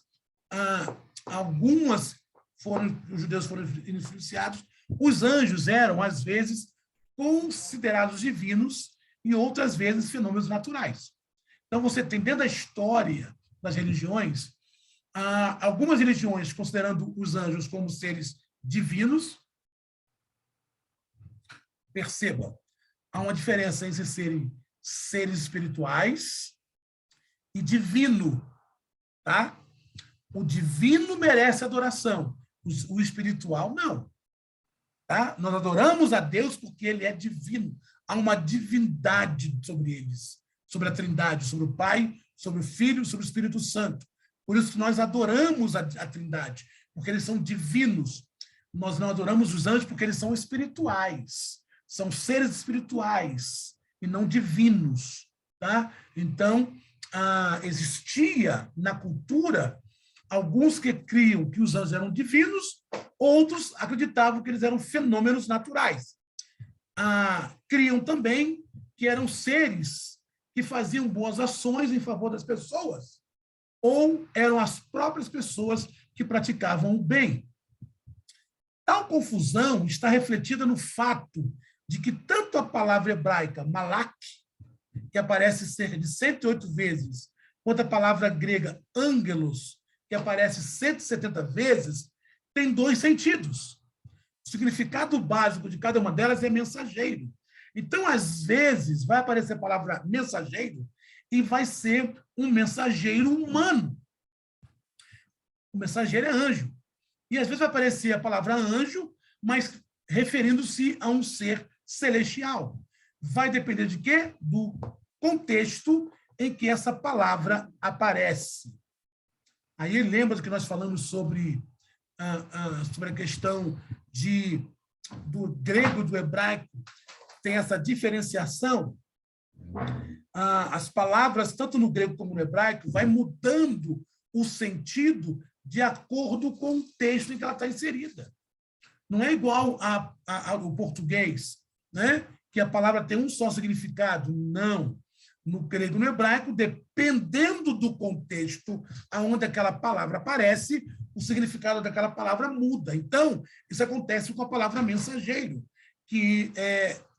os judeus foram influenciados, os anjos eram, às vezes, considerados divinos e outras vezes fenômenos naturais. Então, você tem dentro da história das religiões, algumas religiões considerando os anjos como seres divinos. Perceba, há uma diferença entre serem seres espirituais e divino, tá? O divino merece adoração, o espiritual não. Tá? Nós adoramos a Deus porque ele é divino. Há uma divindade sobre eles, sobre a Trindade, sobre o Pai, sobre o Filho, sobre o Espírito Santo. Por isso que nós adoramos a Trindade, porque eles são divinos. Nós não adoramos os anjos porque eles são espirituais. São seres espirituais e não divinos. Tá? Então, existia na cultura alguns que criam que os anjos eram divinos, outros acreditavam que eles eram fenômenos naturais. Criam também que eram seres que faziam boas ações em favor das pessoas, ou eram as próprias pessoas que praticavam o bem. Tal confusão está refletida no fato de que tanto a palavra hebraica malak, que aparece cerca de 108 vezes, quanto a palavra grega angelos, que aparece 170 vezes, tem dois sentidos. O significado básico de cada uma delas é mensageiro. Então, às vezes, vai aparecer a palavra mensageiro e vai ser um mensageiro humano. O mensageiro é anjo. E, às vezes, vai aparecer a palavra anjo, mas referindo-se a um ser celestial. Vai depender de quê? Do contexto em que essa palavra aparece. Aí lembra que nós falamos sobre a questão do grego e do hebraico, tem essa diferenciação. As palavras, tanto no grego como no hebraico, vai mudando o sentido de acordo com o texto em que ela está inserida. Não é igual ao português, né? Que a palavra tem um só significado. Não. No grego e no hebraico, dependendo do contexto onde aquela palavra aparece, o significado daquela palavra muda. Então, isso acontece com a palavra mensageiro, que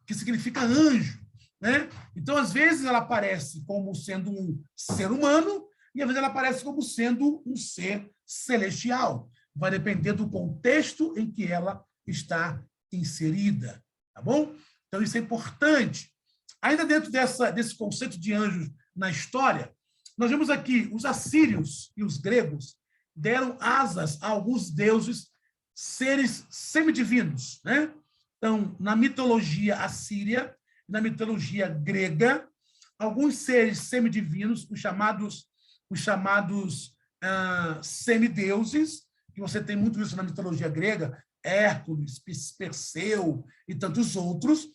significa anjo, né? Então, às vezes, ela aparece como sendo um ser humano e, às vezes, ela aparece como sendo um ser celestial. Vai depender do contexto em que ela está inserida, tá bom? Então, isso é importante. Ainda dentro desse conceito de anjos na história, nós vemos aqui os assírios e os gregos deram asas a alguns deuses, seres semidivinos, né? Então, na mitologia assíria, na mitologia grega, alguns seres semidivinos, os chamados semideuses, que você tem muito isso na mitologia grega, Hércules, Perseu e tantos outros.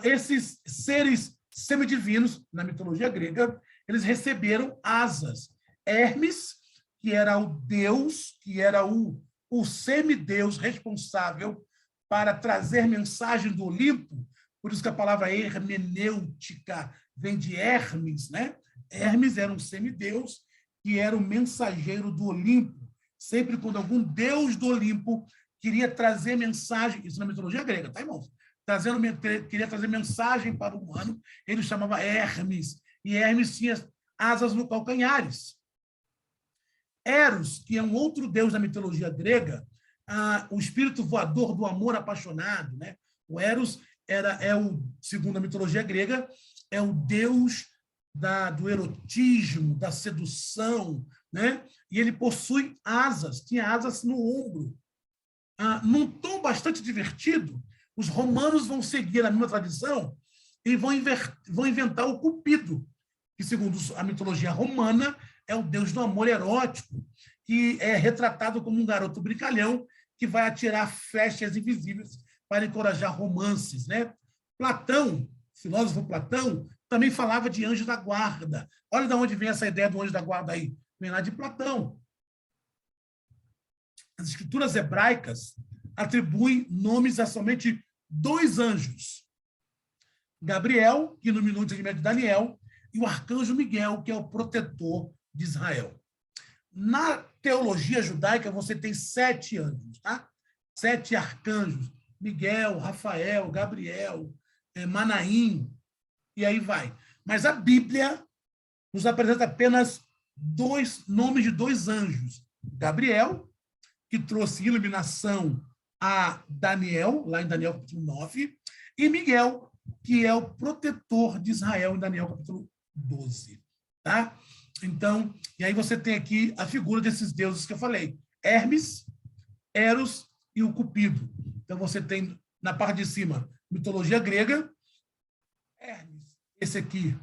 Esses seres semidivinos, na mitologia grega, eles receberam asas. Hermes, que era o deus, que era o semideus responsável para trazer mensagem do Olimpo, por isso que a palavra hermenêutica vem de Hermes, né? Hermes era um semideus que era o mensageiro do Olimpo. Sempre quando algum deus do Olimpo queria trazer mensagem, isso na mitologia grega, tá, irmãos? Queria trazer mensagem para o humano, ele chamava Hermes, e Hermes tinha asas no calcanhares. Eros, que é um outro deus da mitologia grega, o espírito voador do amor apaixonado, né? O Eros segundo a mitologia grega, é o deus do erotismo, da sedução, né? E ele possui asas, tinha asas no ombro. Num tom bastante divertido, os romanos vão seguir a mesma tradição e vão inventar o Cupido, que, segundo a mitologia romana, é o deus do amor erótico, que é retratado como um garoto brincalhão que vai atirar flechas invisíveis para encorajar romances, né? Platão, filósofo Platão, também falava de anjo da guarda. Olha de onde vem essa ideia do anjo da guarda aí. Vem lá de Platão. As escrituras hebraicas atribuem nomes a somente 2 anjos. Gabriel, que iluminou o entendimento de Daniel, e o arcanjo Miguel, que é o protetor de Israel. Na teologia judaica, você tem 7 anjos, tá? 7 arcanjos. Miguel, Rafael, Gabriel, Manaim, e aí vai. Mas a Bíblia nos apresenta apenas 2 nomes de 2 anjos. Gabriel, que trouxe iluminação a Daniel, lá em Daniel capítulo 9, e Miguel, que é o protetor de Israel, em Daniel capítulo 12. Tá? Então, e aí você tem aqui a figura desses deuses que eu falei. Hermes, Eros e o Cupido. Então, você tem, na parte de cima, mitologia grega, Hermes, esse aqui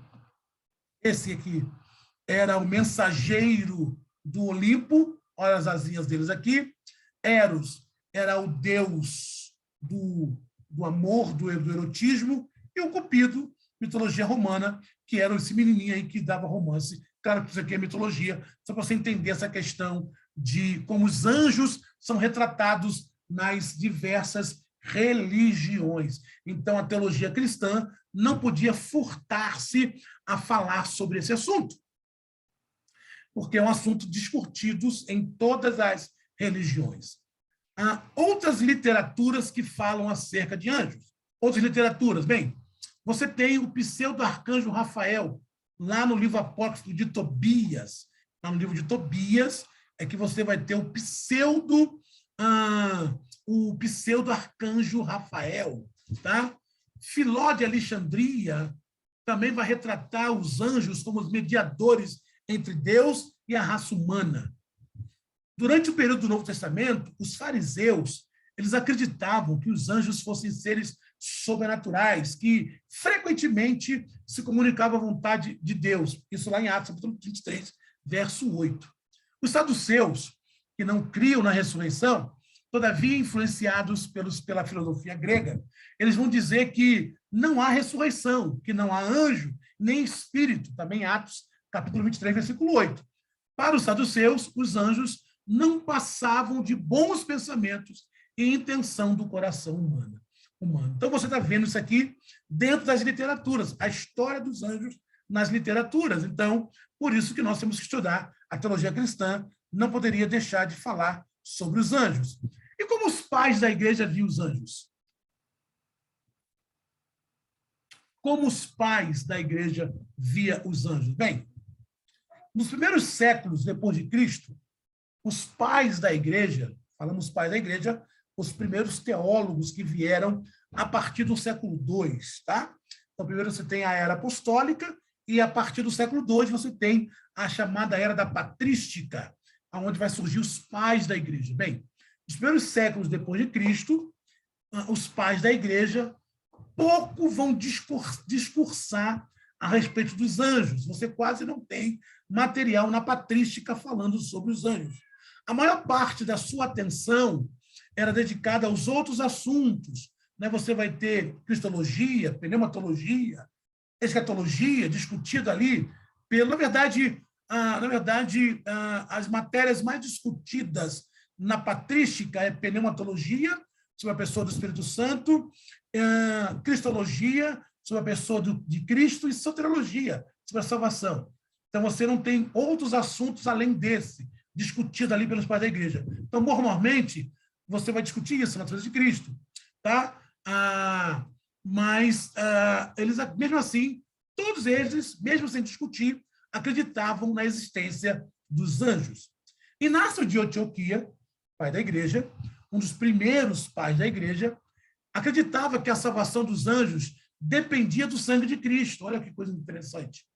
era o mensageiro do Olimpo, olha as asinhas deles aqui. Eros era o deus do amor, do erotismo, e o Cupido, mitologia romana, que era esse menininho aí que dava romance. Claro que isso aqui é mitologia, só para você entender essa questão de como os anjos são retratados nas diversas religiões. Então, a teologia cristã não podia furtar-se a falar sobre esse assunto, porque é um assunto discutido em todas as religiões. Há outras literaturas que falam acerca de anjos. Outras literaturas, bem, você tem o pseudo-arcanjo Rafael, lá no livro apócrifo de Tobias. Lá no livro de Tobias é que você vai ter o pseudo-arcanjo Rafael. Tá? Filó de Alexandria também vai retratar os anjos como os mediadores entre Deus e a raça humana. Durante o período do Novo Testamento, os fariseus, eles acreditavam que os anjos fossem seres sobrenaturais, que frequentemente se comunicavam à vontade de Deus. Isso lá em Atos, capítulo 23, verso 8. Os saduceus, que não criam na ressurreição, todavia influenciados pela filosofia grega, eles vão dizer que não há ressurreição, que não há anjo, nem espírito, também Atos, capítulo 23, versículo 8. Para os saduceus, os anjos não passavam de bons pensamentos e intenção do coração humano. Então, você está vendo isso aqui dentro das literaturas, a história dos anjos nas literaturas. Então, por isso que nós temos que estudar a teologia cristã, não poderia deixar de falar sobre os anjos. E como os pais da igreja viam os anjos? Como os pais da igreja via os anjos? Bem, nos primeiros séculos depois de Cristo, os pais da igreja, falamos pais da igreja, os primeiros teólogos que vieram a partir do século II, tá? Então, primeiro você tem a era apostólica e a partir do século II você tem a chamada era da patrística, onde vai surgir os pais da igreja. Bem, nos primeiros séculos depois de Cristo, os pais da igreja pouco vão discursar a respeito dos anjos. Você quase não tem material na patrística falando sobre os anjos. A maior parte da sua atenção era dedicada aos outros assuntos. Né? Você vai ter cristologia, pneumatologia, escatologia, discutido ali. Na verdade, as matérias mais discutidas na patrística é pneumatologia, sobre a pessoa do Espírito Santo, cristologia, sobre a pessoa de Cristo, e soteriologia, sobre a salvação. Então, você não tem outros assuntos além desse. discutida ali pelos pais da igreja. Então, normalmente, você vai discutir isso, a natureza de Cristo. Tá? Mas eles, mesmo assim, todos eles, mesmo sem discutir, acreditavam na existência dos anjos. Inácio de Antioquia, pai da igreja, um dos primeiros pais da igreja, acreditava que a salvação dos anjos dependia do sangue de Cristo. Olha que coisa interessante.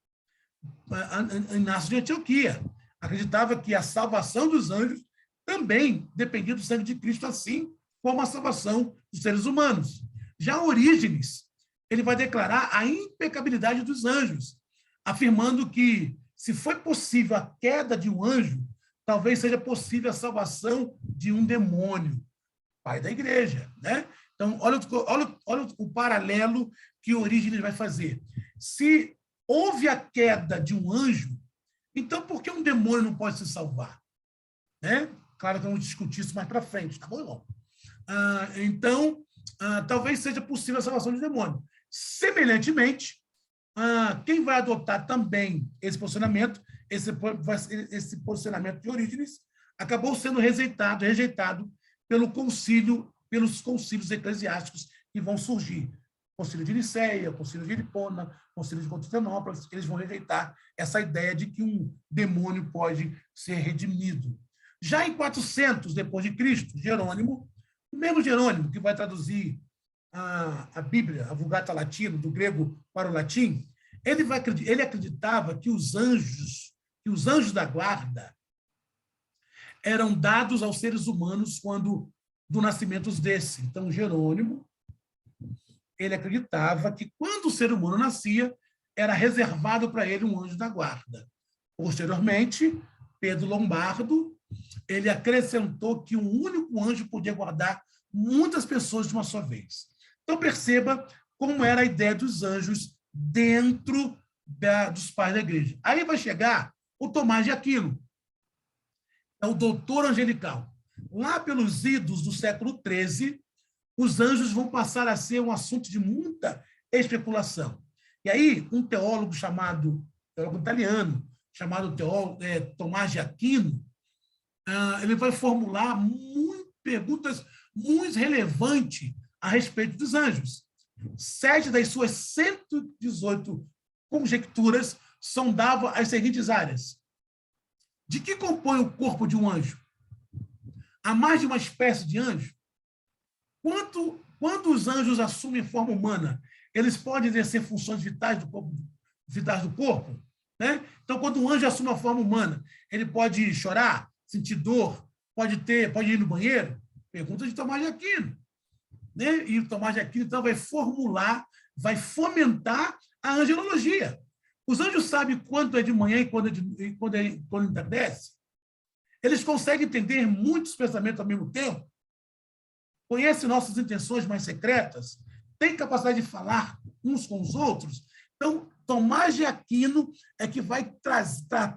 Inácio de Antioquia acreditava que a salvação dos anjos também dependia do sangue de Cristo, assim como a salvação dos seres humanos. Já Orígenes, ele vai declarar a impecabilidade dos anjos, afirmando que, se foi possível a queda de um anjo, talvez seja possível a salvação de um demônio. Pai da igreja, né? Então, olha o paralelo que Orígenes vai fazer. Se houve a queda de um anjo, então por que um demônio não pode se salvar? Né? Claro que vamos discutir isso mais para frente, tá bom, irmão? Então, talvez seja possível a salvação de demônio. Semelhantemente, quem vai adotar também esse posicionamento, esse posicionamento de Orígenes, acabou sendo rejeitado pelos concílios eclesiásticos que vão surgir. Concílio de Nicéia, Concílio de Lipona, Concílio de Constantinopla, eles vão rejeitar essa ideia de que um demônio pode ser redimido. Já em 400 depois de Cristo, Jerônimo, o mesmo Jerônimo que vai traduzir a Bíblia, a Vulgata Latina, do grego para o latim, ele acreditava que os anjos da guarda eram dados aos seres humanos do nascimento desse. Então, Jerônimo, ele acreditava que quando o ser humano nascia, era reservado para ele um anjo da guarda. Posteriormente, Pedro Lombardo, ele acrescentou que um único anjo podia guardar muitas pessoas de uma só vez. Então, perceba como era a ideia dos anjos dentro dos pais da igreja. Aí vai chegar o Tomás de Aquino, é o doutor angelical. Lá pelos idos do século XIII, os anjos vão passar a ser um assunto de muita especulação. E aí, um teólogo italiano, chamado Tomás de Aquino, ele vai formular perguntas muito relevantes a respeito dos anjos. 7 das suas 118 conjecturas sondavam as seguintes áreas. De que compõe o corpo de um anjo? Há mais de uma espécie de anjo? Quando os anjos assumem forma humana, eles podem exercer funções vitais do corpo? Né? Então, quando um anjo assume a forma humana, ele pode chorar, sentir dor, pode ir no banheiro? Pergunta de Tomás de Aquino. Né? E o Tomás de Aquino, então, vai fomentar a angelologia. Os anjos sabem quando é de manhã e quando entardece? Eles conseguem entender muitos pensamentos ao mesmo tempo? Conhecem nossas intenções mais secretas? Têm capacidade de falar uns com os outros? Então, Tomás de Aquino é que vai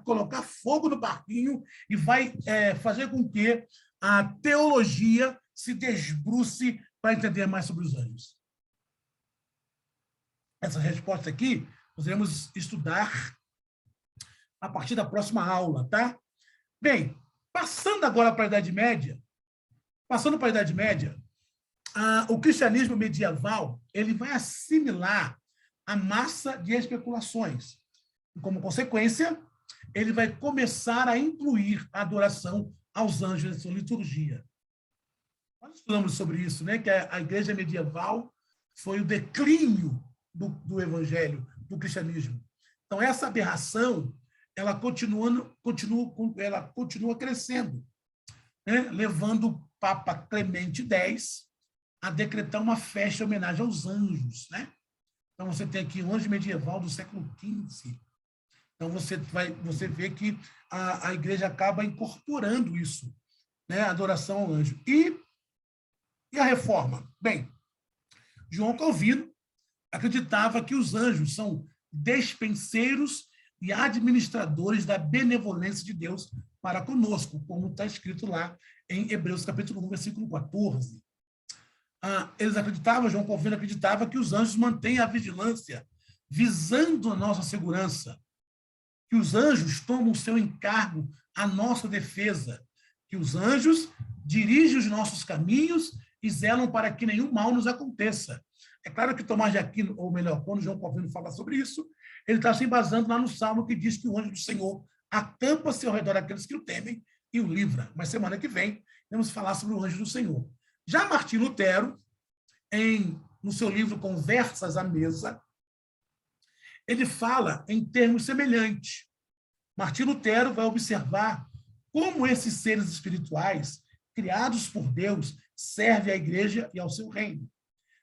colocar fogo no parquinho e vai fazer com que a teologia se desbruce para entender mais sobre os anjos. Essa resposta aqui nós iremos estudar a partir da próxima aula, tá? Bem, passando agora para a Idade Média, o cristianismo medieval ele vai assimilar a massa de especulações. E, como consequência, ele vai começar a incluir a adoração aos anjos em sua liturgia. Nós estudamos sobre isso, né? Que a igreja medieval foi o declínio do evangelho, do cristianismo. Então, essa aberração, ela continua crescendo, né? Levando o Papa Clemente X a decretar uma festa em homenagem aos anjos, né? Então, você tem aqui o anjo medieval do século XV. Então, você vê que a igreja acaba incorporando isso, né? A adoração ao anjo. E a reforma? Bem, João Calvino acreditava que os anjos são despenseiros e administradores da benevolência de Deus para conosco, como está escrito lá em Hebreus capítulo 1, versículo 14. João Calvino acreditava que os anjos mantêm a vigilância, visando a nossa segurança, que os anjos tomam o seu encargo a nossa defesa, que os anjos dirigem os nossos caminhos e zelam para que nenhum mal nos aconteça. É claro que Tomás de Aquino, ou melhor, quando João Calvino fala sobre isso, ele está se embasando lá no Salmo que diz que o anjo do Senhor acampa-se ao redor daqueles que o temem e o livra. Mas semana que vem, vamos falar sobre o anjo do Senhor. Já Martim Lutero, no seu livro Conversas à Mesa, ele fala em termos semelhantes. Martim Lutero vai observar como esses seres espirituais, criados por Deus, servem à igreja e ao seu reino.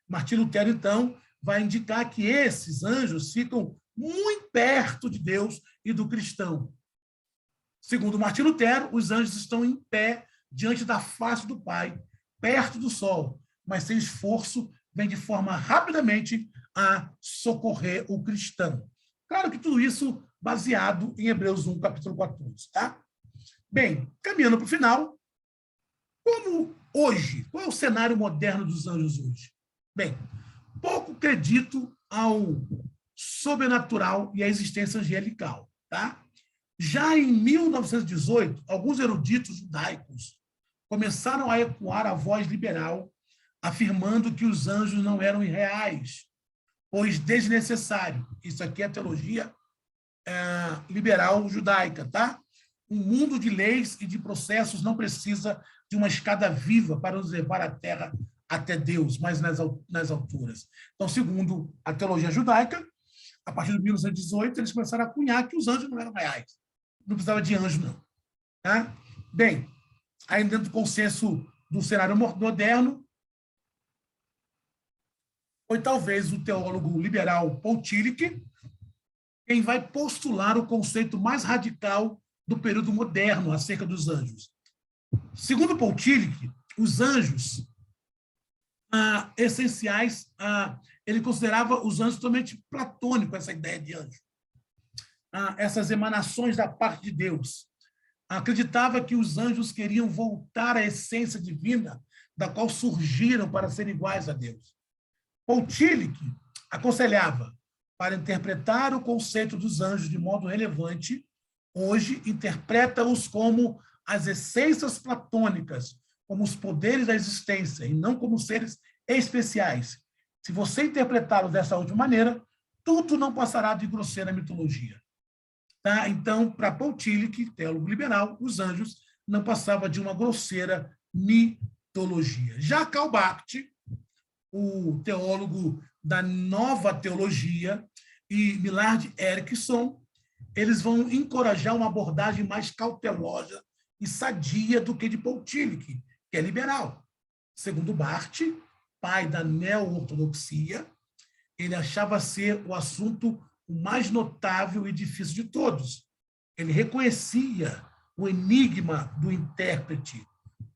Martim Lutero, então, vai indicar que esses anjos ficam muito perto de Deus e do cristão. Segundo Martim Lutero, os anjos estão em pé diante da face do Pai, perto do sol, mas sem esforço, vem de forma rapidamente a socorrer o cristão. Claro que tudo isso baseado em Hebreus 1, capítulo 14. Tá? Bem, caminhando para o final, como hoje, qual é o cenário moderno dos anjos hoje? Bem, pouco acredito ao sobrenatural e à existência angelical. Tá? Já em 1918, alguns eruditos judaicos começaram a ecoar a voz liberal, afirmando que os anjos não eram irreais, pois desnecessário. Isso aqui é a teologia liberal judaica, tá? Um mundo de leis e de processos não precisa de uma escada viva para nos levar à terra até Deus, mas nas alturas. Então, segundo a teologia judaica, a partir de 1918, eles começaram a cunhar que os anjos não eram reais. Não precisava de anjo, não. Tá? Bem, ainda dentro do consenso do cenário moderno, foi talvez o teólogo liberal Paul Tillich quem vai postular o conceito mais radical do período moderno acerca dos anjos. Segundo Paul Tillich, os anjos essenciais, ele considerava os anjos totalmente platônicos, essa ideia de anjo. Essas emanações da parte de Deus. Acreditava que os anjos queriam voltar à essência divina da qual surgiram para ser iguais a Deus. Paul Tillich aconselhava, para interpretar o conceito dos anjos de modo relevante, hoje interpreta-os como as essências platônicas, como os poderes da existência, e não como seres especiais. Se você interpretá-los dessa última maneira, tudo não passará de grosseira mitologia. Tá? Então, para Paul Tillich, teólogo liberal, os anjos não passavam de uma grosseira mitologia. Já Karl Barth, o teólogo da nova teologia, e Millard Erickson, eles vão encorajar uma abordagem mais cautelosa e sadia do que de Paul Tillich, que é liberal. Segundo Barth, pai da neo-ortodoxia, ele achava ser o assunto o mais notável e difícil de todos. Ele reconhecia o enigma do intérprete,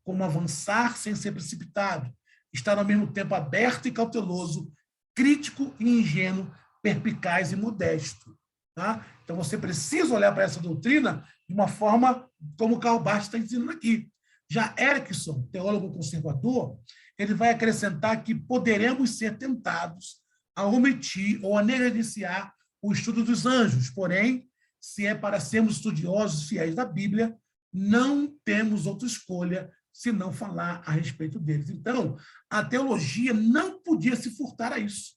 como avançar sem ser precipitado, estar ao mesmo tempo aberto e cauteloso, crítico e ingênuo, perspicaz e modesto. Tá? Então, você precisa olhar para essa doutrina de uma forma como Karl Barth está ensinando aqui. Já Erickson, teólogo conservador, ele vai acrescentar que poderemos ser tentados a omitir ou a negligenciar o estudo dos anjos. Porém, se é para sermos estudiosos fiéis da Bíblia, não temos outra escolha senão falar a respeito deles. Então, a teologia não podia se furtar a isso.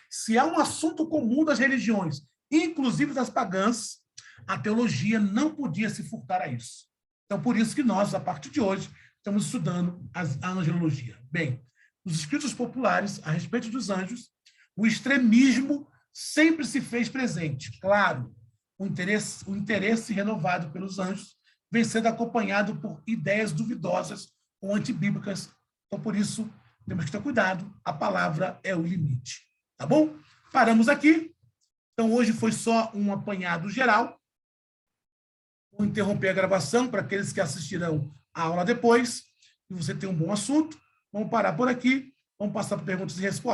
Se é um assunto comum das religiões, inclusive das pagãs, a teologia não podia se furtar a isso. Então, por isso que nós, a partir de hoje, estamos estudando a angelologia. Bem, nos escritos populares a respeito dos anjos, o extremismo sempre se fez presente. Claro, o interesse renovado pelos anjos vem sendo acompanhado por ideias duvidosas ou antibíblicas. Então, por isso, temos que ter cuidado. A palavra é o limite. Tá bom? Paramos aqui. Então, hoje foi só um apanhado geral. Vou interromper a gravação para aqueles que assistirão a aula depois. Se você tem um bom assunto, vamos parar por aqui. Vamos passar para perguntas e respostas.